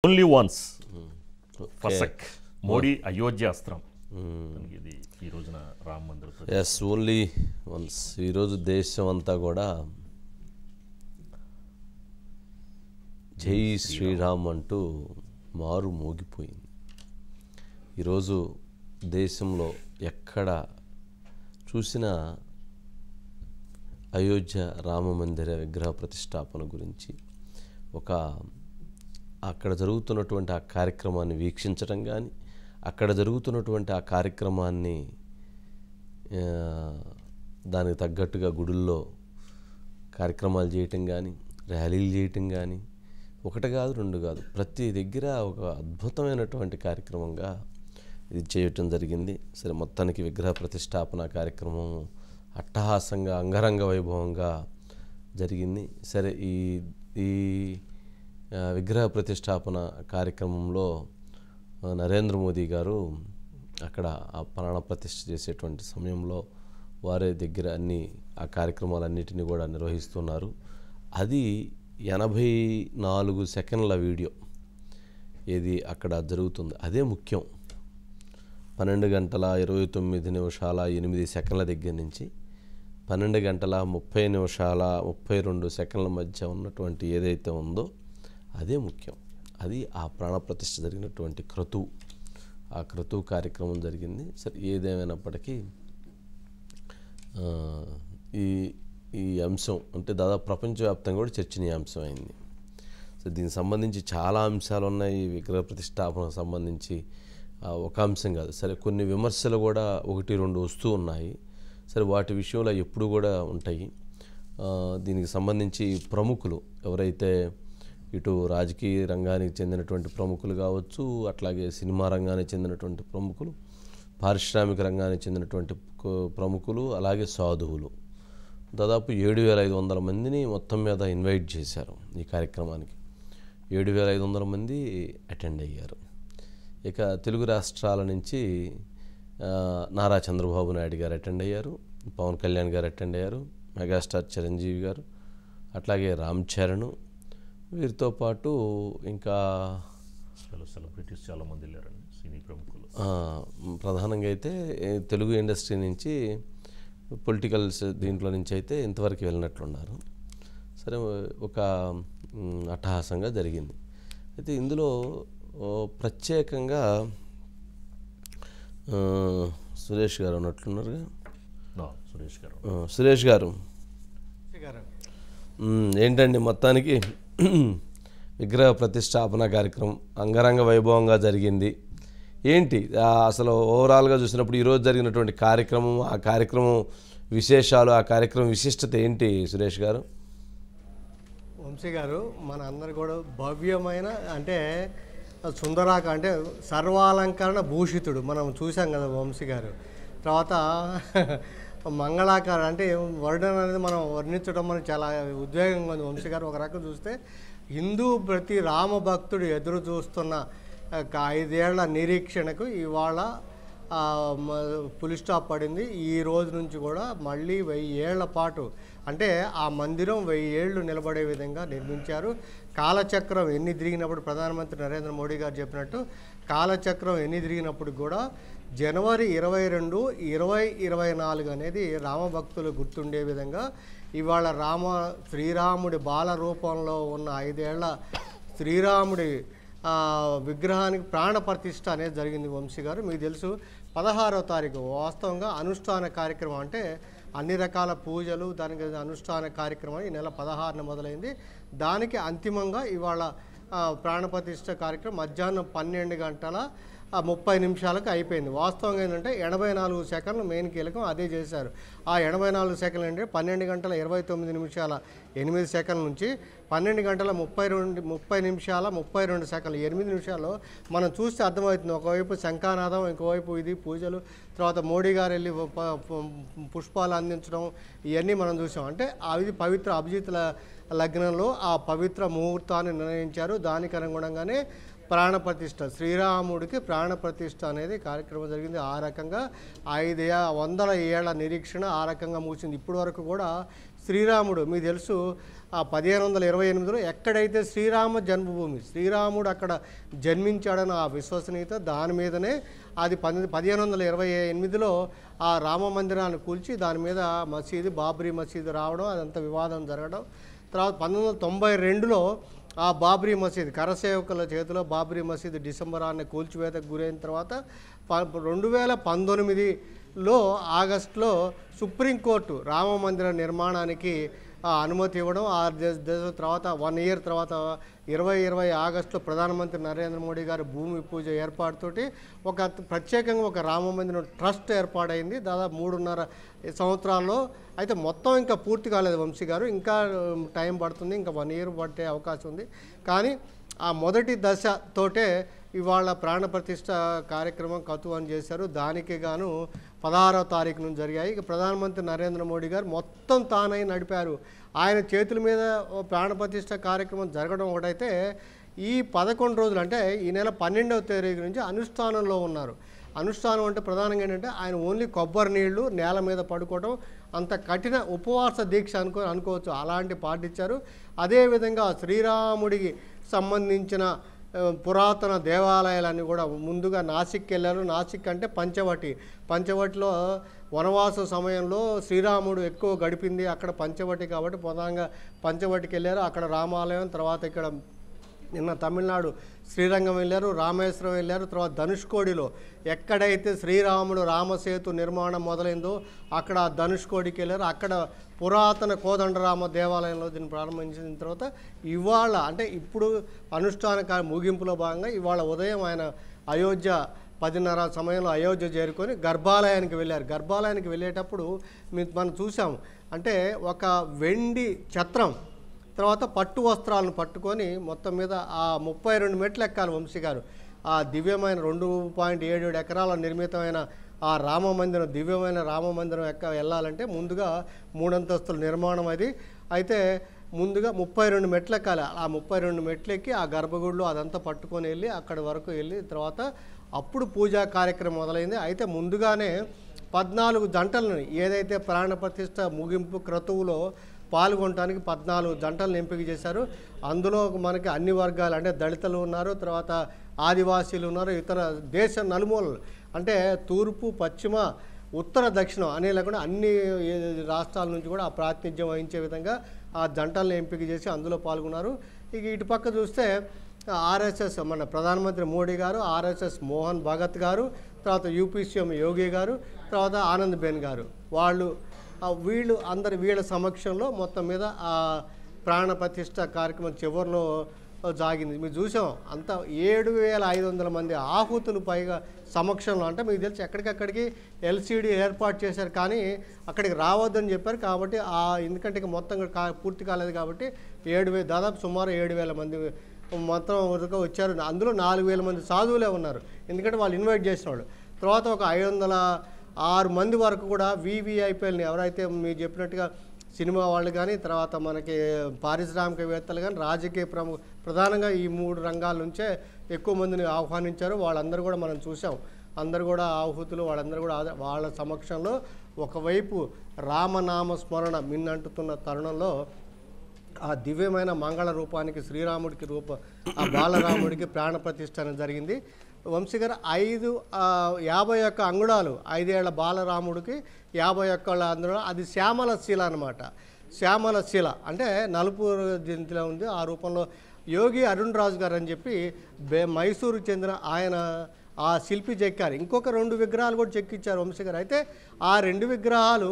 Only once ఫసక్ మోడీ అయోధ్య అస్త్రం ఇది ఈ రోజున Ram Mandir yes only once ఈరోజు దేశం అంతా కూడా జై శ్రీరామ్ అంటూ మారు మోగిపోయింది. ఈరోజు దేశంలో ఎక్కడ చూసినా అయోధ్య రామ మందిర విగ్రహ ప్రతిష్టాపన గురించి అక్కడ జరుగుతున్నటువంటి ఆ కార్యక్రమాన్ని వీక్షించడం కానీ, అక్కడ జరుగుతున్నటువంటి ఆ కార్యక్రమాన్ని దానికి తగ్గట్టుగా గుడుల్లో కార్యక్రమాలు చేయటం కానీ, ర్యాలీలు చేయటం కానీ, ఒకటి కాదు రెండు కాదు, ప్రతి దగ్గర ఒక అద్భుతమైనటువంటి కార్యక్రమంగా ఇది చేయటం జరిగింది. సరే, మొత్తానికి విగ్రహ ప్రతిష్టాపన కార్యక్రమం అట్టహాసంగా అంగరంగ వైభవంగా జరిగింది. సరే, ఈ విగ్రహ ప్రతిష్టాపన కార్యక్రమంలో నరేంద్ర మోదీ గారు అక్కడ ఆ ప్రాణ ప్రతిష్ఠ చేసేటువంటి సమయంలో వారి దగ్గర ఆ కార్యక్రమాలన్నిటినీ కూడా నిర్వహిస్తున్నారు. అది 84 సెకండ్ల వీడియో ఏది అక్కడ జరుగుతుంది, అదే ముఖ్యం. 12 గంటల 29 నిమిషాల 8 సెకండ్ల దగ్గర నుంచి 12 గంటల 30 నిమిషాల 32 సెకండ్ల మధ్య ఉన్నటువంటి ఏదైతే ఉందో అదే ముఖ్యం. అది ఆ ప్రాణప్రతిష్ఠ జరిగినటువంటి క్రతువు, ఆ క్రతువు కార్యక్రమం జరిగింది. సరే, ఏదేమైనప్పటికీ ఈ అంశం అంటే దాదాపు ప్రపంచవ్యాప్తంగా కూడా చర్చనీయాంశం అయింది. సో దీనికి సంబంధించి చాలా అంశాలు ఉన్నాయి. ఈ విగ్రహ ప్రతిష్టాపనకు సంబంధించి ఒక అంశం కాదు. సరే, కొన్ని విమర్శలు కూడా 1-2 వస్తూ ఉన్నాయి. సరే, వాటి విషయంలో ఎప్పుడు కూడా ఉంటాయి. దీనికి సంబంధించి ప్రముఖులు ఎవరైతే ఇటు రాజకీయ రంగానికి చెందినటువంటి ప్రముఖులు కావచ్చు, అట్లాగే సినిమా రంగానికి చెందినటువంటి ప్రముఖులు, పారిశ్రామిక రంగానికి చెందినటువంటి ప్రముఖులు, అలాగే సాధువులు దాదాపు 7,500 మందిని మొత్తం మీద ఇన్వైట్ చేశారు ఈ కార్యక్రమానికి. 7,500 మంది అటెండ్ అయ్యారు. ఇక తెలుగు రాష్ట్రాల నుంచి నారా చంద్రబాబు నాయుడు గారు అటెండ్ అయ్యారు, పవన్ కళ్యాణ్ గారు అటెండ్ అయ్యారు, మెగాస్టార్ చిరంజీవి గారు, అట్లాగే రామ్ చరణ్, వీరితో పాటు ఇంకా సెలబ్రిటీస్ చాలామంది వెళ్ళారండి, సినీ ప్రముఖులు. ప్రధానంగా అయితే తెలుగు ఇండస్ట్రీ నుంచి, పొలిటికల్స్ దీంట్లో నుంచి అయితే ఇంతవరకు వెళ్ళినట్లున్నారు. సరే, ఒక అట్టహాసంగా జరిగింది. అయితే ఇందులో ప్రత్యేకంగా సురేష్ గారు ఉన్నట్లున్నారుగా. సురేష్ గారు ఏంటండి, మొత్తానికి విగ్రహ ప్రతిష్టాపన కార్యక్రమం అంగరంగ వైభవంగా జరిగింది. ఏంటి అసలు ఓవరాల్గా చూసినప్పుడు ఈరోజు జరిగినటువంటి కార్యక్రమం, ఆ కార్యక్రమం విశేషాలు, ఆ కార్యక్రమం విశిష్టత ఏంటి సురేష్ గారు? వంశీ గారు, మన అందరు కూడా భవ్యమైన అంటే సుందరాక అంటే సర్వాలంకరణ భూషితుడు మనం చూసాం కదా వంశీ గారు. తర్వాత మంగళాకారం అంటే వర్ణన అనేది మనం వర్ణించడం మనకు చాలా ఉద్వేగంగా ఉంది వంశీ గారు. ఒక రకం చూస్తే హిందూ ప్రతి రామ భక్తుడు ఎదురు చూస్తున్న 5 ఏళ్ల నిరీక్షణకు ఇవాళ ఫుల్ స్టాప్ పడింది. ఈ రోజు నుంచి కూడా మళ్ళీ 1000 ఏళ్ల పాటు అంటే ఆ మందిరం 1000 ఏళ్ళు నిలబడే విధంగా నిర్మించారు. కాలచక్రం ఎన్ని తిరిగినప్పుడు ప్రధానమంత్రి నరేంద్ర మోడీ గారు చెప్పినట్టు కాలచక్రం ఎన్ని తిరిగినప్పుడు కూడా జనవరి 22, 2024 అనేది రామభక్తులు గుర్తుండే విధంగా ఇవాళ శ్రీరాముడి బాల రూపంలో ఉన్న 5 ఏళ్ల శ్రీరాముడి విగ్రహానికి ప్రాణ ప్రతిష్ఠ అనేది జరిగింది వంశీ గారు. మీకు తెలుసు 16వ తారీఖు వాస్తవంగా అనుష్ఠాన కార్యక్రమం అంటే అన్ని రకాల పూజలు, దానికి అనుష్ఠాన కార్యక్రమం ఈ నెల 16న మొదలైంది. దానికి అంతిమంగా ఇవాళ ప్రాణప్రతిష్ఠ కార్యక్రమం మధ్యాహ్నం 12 గంటల 30 నిమిషాలకు అయిపోయింది. వాస్తవంగా ఏంటంటే 84 సెకండ్లు మెయిన్ కీలకం, అదే చేశారు. ఆ 84 సెకండ్లు అంటే 12 గంటల 29 నిమిషాల 8 సెకండ్ల నుంచి 12 గంటల 30 నిమిషాల 32 సెకండ్లు 8 నిమిషాల్లో మనం చూస్తే అర్థమవుతుంది. ఒకవైపు శంఖానాదం, ఇంకోవైపు ఇది పూజలు, తర్వాత మోడీ గారు వెళ్ళి పుష్పాలు అందించడం, ఇవన్నీ మనం చూసాం. అంటే అది పవిత్ర అభిజిత్ లగ్నంలో ఆ పవిత్ర ముహూర్తాన్ని నిర్ణయించారు. దానికి అనుగుణంగానే ప్రాణప్రతిష్ఠ శ్రీరాముడికి ప్రాణప్రతిష్ఠ అనేది కార్యక్రమం జరిగింది. ఆ రకంగా 500 ఏళ్ల నిరీక్షణ ఆ రకంగా ముగిసింది. ఇప్పటి వరకు కూడా శ్రీరాముడు మీకు తెలుసు 1528లో ఎక్కడైతే శ్రీరామ జన్మభూమి, శ్రీరాముడు అక్కడ జన్మించాడని ఆ విశ్వసనీయత, దాని మీదనే అది 1528లో ఆ రామ మందిరాన్ని కూల్చి దాని మీద మసీదు, బాబ్రీ మసీదు రావడం, అదంతా వివాదం జరగడం. తర్వాత 1992లో ఆ బాబ్రీ మసీద్ కరసేవకుల చేతిలో బాబ్రీ మసీద్ డిసెంబర్ 6న కూల్చివేతకు గురైన తర్వాత 2019లో ఆగస్టులో సుప్రీంకోర్టు రామ మందిర నిర్మాణానికి అనుమతి ఇవ్వడం. ఆ తర్వాత 1 ఇయర్ తర్వాత 2020 ఆగస్టులో ప్రధానమంత్రి నరేంద్ర మోడీ గారు భూమి పూజ ఏర్పాటుతోటి ప్రత్యేకంగా ఒక రామ మందిరం ట్రస్ట్ ఏర్పాటైంది దాదాపు 3.5 సంవత్సరాల్లో. అయితే మొత్తం ఇంకా పూర్తి కాలేదు వంశీ గారు, ఇంకా టైం పడుతుంది, ఇంకా 1 ఇయర్ పట్టే అవకాశం ఉంది. కానీ ఆ మొదటి దశతోటే ఇవాళ ప్రాణప్రతిష్ఠ కార్యక్రమం కతువని చేశారు. దానికి గాను 16వ తారీఖు నుంచి జరిగాయి. ఇక ప్రధానమంత్రి నరేంద్ర మోడీ గారు మొత్తం తానై నడిపారు. ఆయన చేతుల మీద ప్రాణప్రతిష్ఠ కార్యక్రమం జరగడం ఒకటైతే, ఈ 11 రోజులు అంటే ఈ నెల 12వ తారీఖు నుంచి అనుష్ఠానంలో ఉన్నారు. అనుష్ఠానం అంటే ప్రధానంగా ఏంటంటే ఆయన ఓన్లీ కొబ్బరి నీళ్లు నేల మీద పడుకోవడం, అంత కఠిన ఉపవాస దీక్ష అనుకోవచ్చు, అలాంటి పాటించారు. అదేవిధంగా శ్రీరాముడికి సంబంధించిన పురాతన దేవాలయాలన్నీ కూడా ముందుగా నాసిక్కి వెళ్ళారు. నాసిక్ అంటే పంచవటిలో వనవాస సమయంలో శ్రీరాముడు ఎక్కువ గడిపింది అక్కడ పంచవటి కాబట్టి ప్రధానంగా పంచవటికి వెళ్ళారు. అక్కడ రామాలయం, తర్వాత ఇక్కడ నిన్న తమిళనాడు శ్రీరంగం వెళ్ళారు, రామేశ్వరం వెళ్ళారు. తర్వాత ధనుష్కోడిలో ఎక్కడైతే శ్రీరాముడు రామసేతు నిర్మాణం మొదలైందో అక్కడ ధనుష్కోడికి వెళ్ళారు. అక్కడ పురాతన కోదండరామ దేవాలయంలో దీన్ని ప్రారంభించిన తర్వాత ఇవాళ అంటే ఇప్పుడు అనుష్ఠాన ముగింపులో భాగంగా ఇవాళ ఉదయం ఆయన అయోధ్య 10:30 సమయంలో అయోధ్య చేరుకొని గర్భాలయానికి వెళ్ళారు. గర్భాలయానికి వెళ్ళేటప్పుడు మనం చూసాం, అంటే ఒక వెండి ఛత్రం, తర్వాత పట్టు వస్త్రాలను పట్టుకొని మొత్తం మీద ఆ 32 మెట్లు ఎక్కాలి వంశీ గారు. ఆ దివ్యమైన 2.77 ఎకరాల నిర్మితమైన ఆ రామమందిరం, దివ్యమైన రామమందిరం వెళ్ళాలంటే ముందుగా 3 అంతస్తుల నిర్మాణం అది. అయితే ముందుగా 32 మెట్లు ఎక్కాలి. ఆ 32 మెట్లు ఎక్కి ఆ గర్భగుడిలో అదంతా పట్టుకొని వెళ్ళి అక్కడి వరకు వెళ్ళి తర్వాత అప్పుడు పూజా కార్యక్రమం మొదలైంది. అయితే ముందుగానే 14 జంటలను ఏదైతే ప్రాణప్రతిష్ఠ ముగింపు క్రతువులో పాల్గొనడానికి 14 జంటలను ఎంపిక చేశారు. అందులో మనకి అన్ని వర్గాలు అంటే దళితులు ఉన్నారు, తర్వాత ఆదివాసీలు ఉన్నారు, ఇతర దేశ నలుమూలలు అంటే తూర్పు, పశ్చిమ, ఉత్తర, దక్షిణం అనే లేకుండా అన్ని రాష్ట్రాల నుంచి కూడా ఆ ప్రాతినిధ్యం వహించే విధంగా ఆ జంటలను ఎంపిక చేసి అందులో పాల్గొన్నారు. ఇక ఇటుపక్క చూస్తే ఆర్ఎస్ఎస్ మన ప్రధానమంత్రి మోడీ గారు, ఆర్ఎస్ఎస్ మోహన్ భగత్ గారు, తర్వాత యూపీ సీఎం యోగి గారు, తర్వాత ఆనందబెన్ గారు, వీళ్ళు వీళ్ళ సమక్షంలో మొత్తం మీద ఆ ప్రాణప్రతిష్ఠ కార్యక్రమం చివరిలో జాగింది. మీరు చూసాం అంతా 7,500 మంది ఆహుతులు పైగా సమక్షంలో. అంటే మీకు తెలిసి ఎక్కడికక్కడికి ఎల్సీడీ ఏర్పాటు చేశారు, కానీ అక్కడికి రావద్దని చెప్పారు. కాబట్టి ఎందుకంటే ఇక మొత్తం పూర్తి కాలేదు కాబట్టి దాదాపు సుమారు 7,000 మంది మొత్తం వచ్చారు. అందులో 4,000 మంది సాధువులే ఉన్నారు, ఎందుకంటే వాళ్ళు ఇన్వైట్ చేసిన వాళ్ళు. తర్వాత ఒక 506 మంది వరకు కూడా వీవీఐపీఎల్ని ఎవరైతే మీరు చెప్పినట్టుగా సినిమా వాళ్ళు కానీ, తర్వాత మనకి పారిశ్రామికవేత్తలు కానీ, రాజకీయ ప్రధానంగా ఈ 3 రంగాల నుంచే ఎక్కువ మందిని ఆహ్వానించారు. వాళ్ళందరూ కూడా మనం చూసాం, అందరూ కూడా ఆహుతులు, వాళ్ళందరూ కూడా వాళ్ళ సమక్షంలో ఒకవైపు రామనామ స్మరణ మిన్నంటుతున్న తరుణంలో ఆ దివ్యమైన మంగళ రూపానికి శ్రీరాముడికి ఆ బాలరాముడికి ప్రాణప్రతిష్ఠ జరిగింది. వంశీ గారు 51 అంగుళాలు 5 ఏళ్ల బాలరాముడికి 51 అంగుళాలు, అది శ్యామల శిల అనమాట. శ్యామల శిల అంటే నలుపు దింతిలో ఉంది. ఆ రూపంలో యోగి అరుణ్ రాజు గారు అని చెప్పి మైసూరుకు చెందిన ఆయన ఆ శిల్పి చెక్కారు. ఇంకొక 2 విగ్రహాలు కూడా చెక్కిచ్చారు వంశీ గారు. అయితే ఆ 2 విగ్రహాలు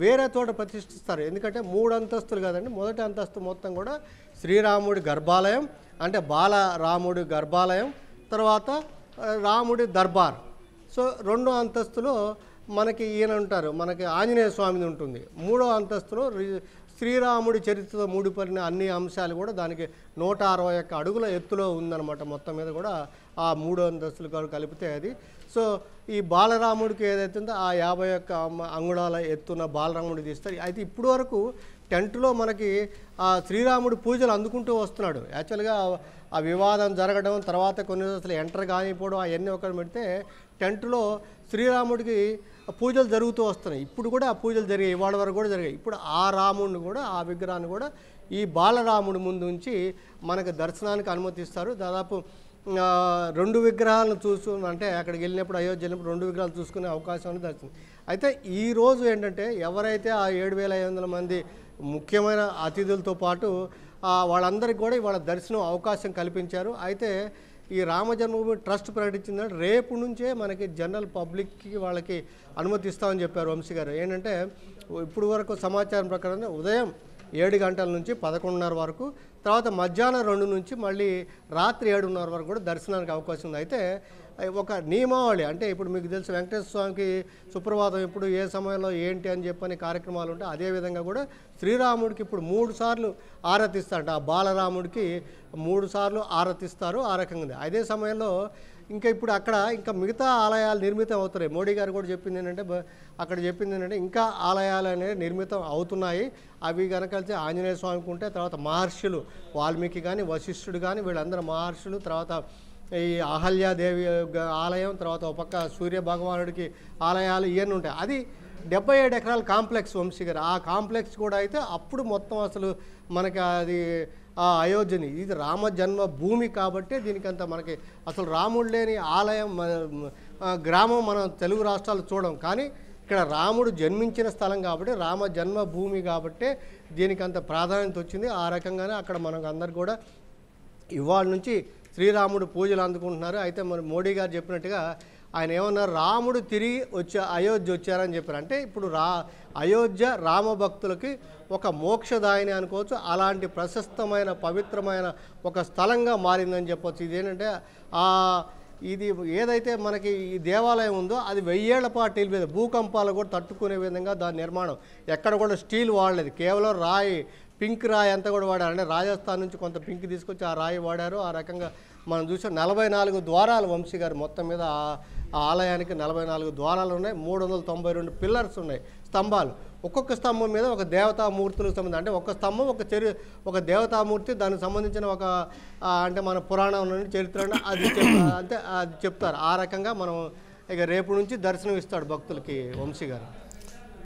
వేరే చోట ప్రతిష్ఠిస్తారు, ఎందుకంటే 3 అంతస్తులు కదండి. మొదటి అంతస్తు మొత్తం కూడా శ్రీరాముడి గర్భాలయం అంటే బాలరాముడి గర్భాలయం, తర్వాత రాముడి దర్బార్. సో 2వ అంతస్తులో మనకి ఈయన ఉంటారు, మనకి ఆంజనేయ స్వామిది ఉంటుంది. 3వ అంతస్తులో శ్రీరాముడి చరిత్రతో ముడిపడిన అన్ని అంశాలు కూడా దానికి 161 అడుగుల ఎత్తులో ఉందన్నమాట. మొత్తం మీద కూడా ఆ 3 అంతస్తులు కలిపితే అది. సో ఈ బాలరాముడికి ఏదైతే ఉందో ఆ 51 అంగుళాల ఎత్తున బాలరాముడి తీస్తారు. అయితే ఇప్పుడు వరకు టెంట్లో మనకి శ్రీరాముడు పూజలు అందుకుంటూ వస్తున్నాడు. యాక్చువల్గా ఆ వివాదం జరగడం, తర్వాత కొన్ని రోజులు ఎంటర్ కానిపోవడం అవన్నీ ఒకటి పెడితే టెంట్లో శ్రీరాముడికి పూజలు జరుగుతూ వస్తున్నాయి. ఇప్పుడు కూడా ఆ పూజలు జరిగాయి, ఇవాళ వరకు కూడా జరిగాయి. ఇప్పుడు ఆ రాముడిని కూడా, ఆ విగ్రహాన్ని కూడా ఈ బాలరాముడి ముందు ఉంచి మనకు దర్శనానికి అనుమతిస్తారు. దాదాపు 2 విగ్రహాలను అంటే అక్కడికి వెళ్ళినప్పుడు, అయోధ్య వెళ్ళినప్పుడు 2 విగ్రహాలు చూసుకునే అవకాశం అనేది దర్శనం. అయితే ఈరోజు ఏంటంటే ఎవరైతే ఆ 7,500 మంది ముఖ్యమైన అతిథులతో పాటు వాళ్ళందరికీ కూడా ఇవాళ దర్శనం అవకాశం కల్పించారు. అయితే ఈ రామజన్మభూమి ట్రస్ట్ ప్రకటించిందంటే రేపు నుంచే మనకి జనరల్ పబ్లిక్కి వాళ్ళకి అనుమతిస్తామని చెప్పారు వంశీ గారు. ఏంటంటే ఇప్పుడు వరకు సమాచారం ప్రకారం ఉదయం 7 గంటల నుంచి 11:30 వరకు, తర్వాత మధ్యాహ్నం 2 నుంచి మళ్ళీ రాత్రి 7:30 వరకు కూడా దర్శనానికి అవకాశం ఉంది. అయితే ఒక నియమావళి అంటే ఇప్పుడు మీకు తెలుసు వెంకటేశ్వర స్వామికి సుప్రభాతం ఎప్పుడు ఏ సమయంలో ఏంటి అని చెప్పని కార్యక్రమాలు ఉంటాయి. అదేవిధంగా కూడా శ్రీరాముడికి ఇప్పుడు 3 సార్లు ఆరతిస్తారంట. ఆ బాలరాముడికి 3 సార్లు ఆరతిస్తారు. ఆ రకంగా ఉంది. అదే సమయంలో ఇంకా ఇప్పుడు అక్కడ ఇంకా మిగతా ఆలయాలు నిర్మితం అవుతున్నాయి. మోడీ గారు కూడా చెప్పింది ఏంటంటే అక్కడ చెప్పింది ఏంటంటే ఇంకా ఆలయాలు అనేవి నిర్మితం అవుతున్నాయి. అవి కనుక ఆంజనేయ స్వామికి ఉంటే, తర్వాత మహర్షులు వాల్మీకి కానీ వశిష్ఠుడు కానీ వీళ్ళందరూ మహర్షులు, తర్వాత ఈ అహల్యాదేవి ఆలయం, తర్వాత ఒక పక్క సూర్య భగవానుడికి ఆలయాలు ఇవన్నీ ఉంటాయి. అది 77 ఎకరాల కాంప్లెక్స్ వంశీ గారు. ఆ కాంప్లెక్స్ కూడా అయితే అప్పుడు మొత్తం అసలు మనకి అది అయోధ్యని, ఇది రామ జన్మ భూమి కాబట్టి దీనికంత మనకి అసలు రాముడు లేని ఆలయం గ్రామం మనం తెలుగు రాష్ట్రాలు చూడం. కానీ ఇక్కడ రాముడు జన్మించిన స్థలం కాబట్టి, రామ జన్మ భూమి కాబట్టి దీనికంత ప్రాధాన్యత వచ్చింది. ఆ రకంగానే అక్కడ మనకు అందరు కూడా ఇవాళ నుంచి శ్రీరాముడు పూజలు అందుకుంటున్నారు. అయితే మరి మోడీ గారు చెప్పినట్టుగా ఆయన ఏమన్నారు, రాముడు తిరిగి అయోధ్య వచ్చారని చెప్పారు. అంటే ఇప్పుడు అయోధ్య రామ భక్తులకి ఒక మోక్షదాయిని అనుకోవచ్చు. అలాంటి ప్రశస్తమైన పవిత్రమైన ఒక స్థలంగా మారిందని చెప్పొచ్చు. ఇదేంటంటే ఇది ఏదైతే మనకి ఈ దేవాలయం ఉందో అది 1000 ఏళ్ల పాటు నిలిపేది. భూకంపాలు కూడా తట్టుకునే విధంగా దాని నిర్మాణం. ఎక్కడ కూడా స్టీల్ వాడలేదు, కేవలం రాయి, పింక్ రాయి అంతా కూడా వాడారు. అంటే రాజస్థాన్ నుంచి కొంత పింక్ తీసుకొచ్చి ఆ రాయి వాడారు. ఆ రకంగా మనం చూసాం. 44 ద్వారాలు వంశీ గారు మొత్తం మీద ఆ ఆలయానికి 44 ద్వారాలు ఉన్నాయి. 392 పిల్లర్స్ ఉన్నాయి, స్తంభాలు. ఒక్కొక్క స్తంభం మీద ఒక దేవతామూర్తులకు సంబంధించి, అంటే ఒక స్తంభం ఒక దేవతామూర్తి, దానికి సంబంధించిన ఒక అంటే మన పురాణం నుండి చరిత్ర అది అంటే అది చెప్తారు. ఆ రకంగా మనం ఇక రేపు నుంచి దర్శనం ఇస్తాడు భక్తులకి వంశీ గారు.